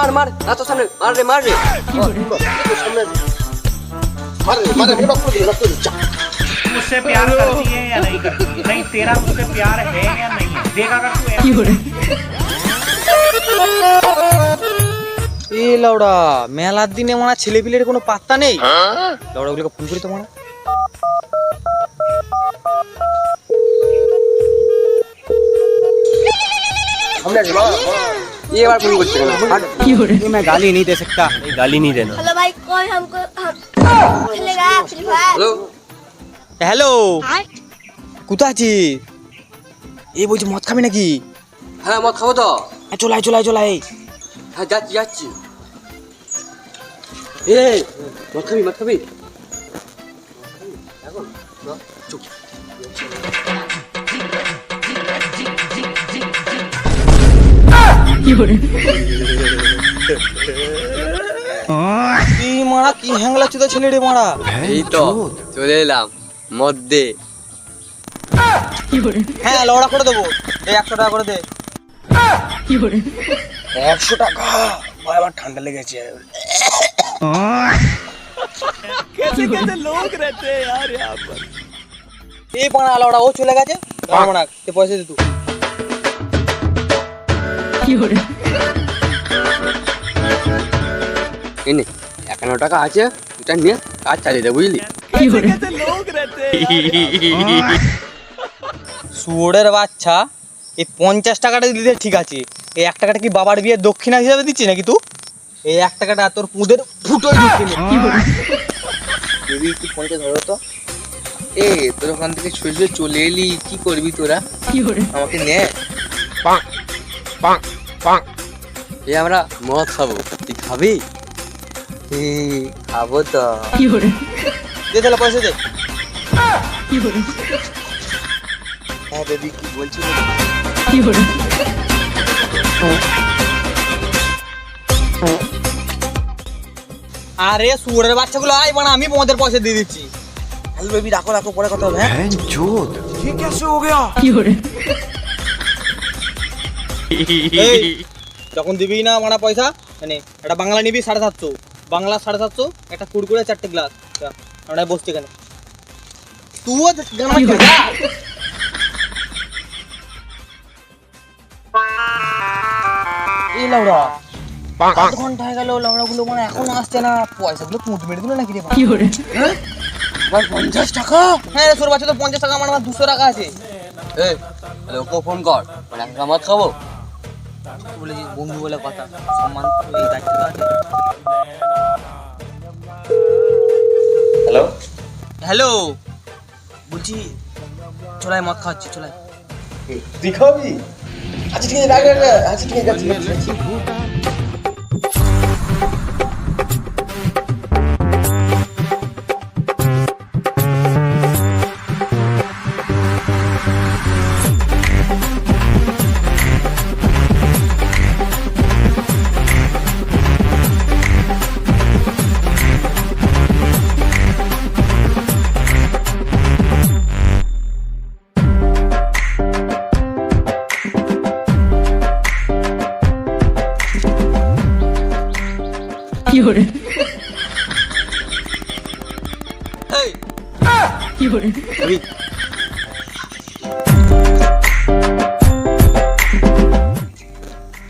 মার মার না তো সামনে মার রে মার রে সামনে मार लॉक कर दे जा मुझसे प्यार करती है या नहीं करती है? नहीं तेरा मुझसे प्यार है या नहीं है? देखा कर तू এ লাউড়া মেলার দিনে মারা ছেলে পিলের কোনো পাত্তা নেই। লাউড়া গুলোকে ফোন করি তো মারা। हमने ये बार फोन करते हैं मैं गाली नहीं दे सकता। गाली नहीं देना। हेलो भाई कौन हमको खेलेगा फ्री फायर? हेलो হ্যালো কোথা আছিস? এই বলছি মদ খাবি নাকি? হ্যাঁ মদ খাবো তো। চলাই হ্যাঁ যাচ্ছি যাচ্ছি। এ মদ খাবি এখন না চুপ। কি মারা কি হ্যাংলা চুদা ছেলে রে মারা। এই তো চলে এলাম মদ দে। হ্যাঁ লাউড়া করে দেবো। এই 100 টাকা করে দে। 100 টাকা ভাই আমার ঠান্ডা লেগেছে। कैसे लोग रहते हैं यार यहाँ पर। এই পানা লাউড়া ও চলে গেছে দাঁড়া না তে পয়সা দে তুই। এই নে 51 টাকা আছে এটা নিয়ে কাজ চালিয়ে দে বুঝলি। শুয়োরের বাচ্চা এই 50 টাকাটা দিলে ঠিক আছে, এই 1 টাকাটা কি বাবার বিয়ের দক্ষিণা হিসাবে দিচ্ছি নাকি তুই? এই 1 টাকাটা তোর পুদের ফুটোই ঢুকছে না। দেবী একটু ফোনটা ধরো তো। এ তোর ওখান থেকে ছুঁয়ে চলে এলি কি করবি তোরা? আমাকে নে এ আমরা মদ খাবো তুই খাবি? খাবো তো দে তাহলে পয়সা দে। হ্যাঁ দেবী কি বলছিস? আরে শুয়োরের বাচ্চাগুলো আয় মানে আমি তোমাদের পয়সা দিয়ে দিচ্ছি। হ্যালো বেবি রাখো পরে কথা হবে। হ্যাঁ ये कैसे हो गया? এই যখন দিবি না মানা পয়সা মানে একটা বাংলা নিবি 750, বাংলা 750, একটা কুড়কুড়ে 4টে গ্লাস আমরা বসছি এখানে। তুইও গানা যা। এই লাউড়া 5 ঘন্টা হয়ে গেল লাউড়া গুলো মানে এখনো আসছে না। পয়সাগুলো পুঁত মেরে দিল নাকি রে ভাই? হ্যাঁ ভাই 50 টাকা? হ্যাঁ রে, তোর বাচ্চা তো 50 টাকা, আমার 200 টাকা আছে। এ হ্যালো ওকে ফোন কর মানে একটা মদ খাবো। বলেছিস বন্ধু বলে কথা, সম্মান এই দায়িত্ব তো আছে। হ্যালো হ্যালো বলছি চলাই মদ খাওয়াচ্ছি চলাই। দিখাবি? আচ্ছা ঠিক আছে রাখ আচ্ছা ঠিক আছে যাচ্ছি।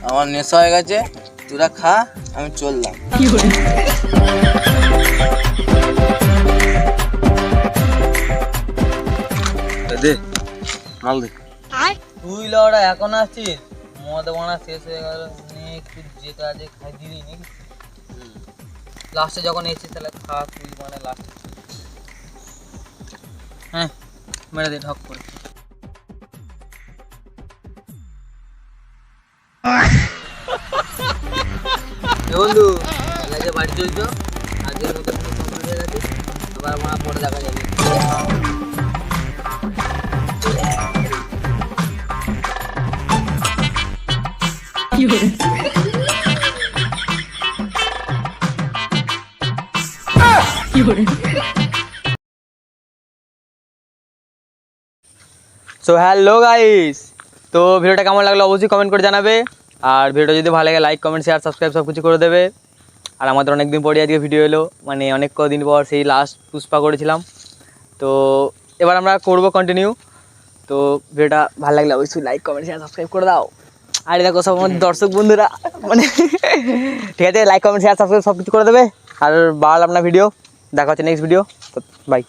আমার নেশা হয়ে গেছে, তোরা খা আমি চললাম। দে মাল দে। তুই লড়া এখন আসছিস? মদ বানা শেষ হয়ে গেল, একটু যেটা আছে খাই দিবি নাকি? লাস্টে যখন এসেছিস তাহলে খা তুই মানে লাস্টে। হ্যাঁ মেরে দে ঢক করে। বন্ধু তাহলে বাড়ি চলছো, আজকের মতো কমপ্লিট হয়ে গেছে, আবার মা পরে দেখা যাবে। সো হ্যালো গাইস, তো ভিডিওটা কেমন লাগলো অবশ্যই কমেন্ট করে জানাবে। আর ভিডিওটা যদি ভালো লাগে লাইক কমেন্ট শেয়ার সাবস্ক্রাইব সব কিছু করে দেবে। আর আমাদের অনেক দিন পরে আজকে ভিডিও এলো, মানে অনেক কদিন পর সেই লাস্ট পুষ্পা করেছিলাম, তো এবার আমরা করব কন্টিনিউ। তো ভিডিওটা ভালো লাগলে অবশ্যই লাইক কমেন্ট শেয়ার সাবস্ক্রাইব করে দাও। আর দেখো সব আমার দর্শক বন্ধুরা মানে ঠিক আছে, লাইক কমেন্ট শেয়ার সাবস্ক্রাইব সব কিছু করে দেবে। আর বাড়ালাম না ভিডিও, দেখা হচ্ছে নেক্সট ভিডিও, তো বাই।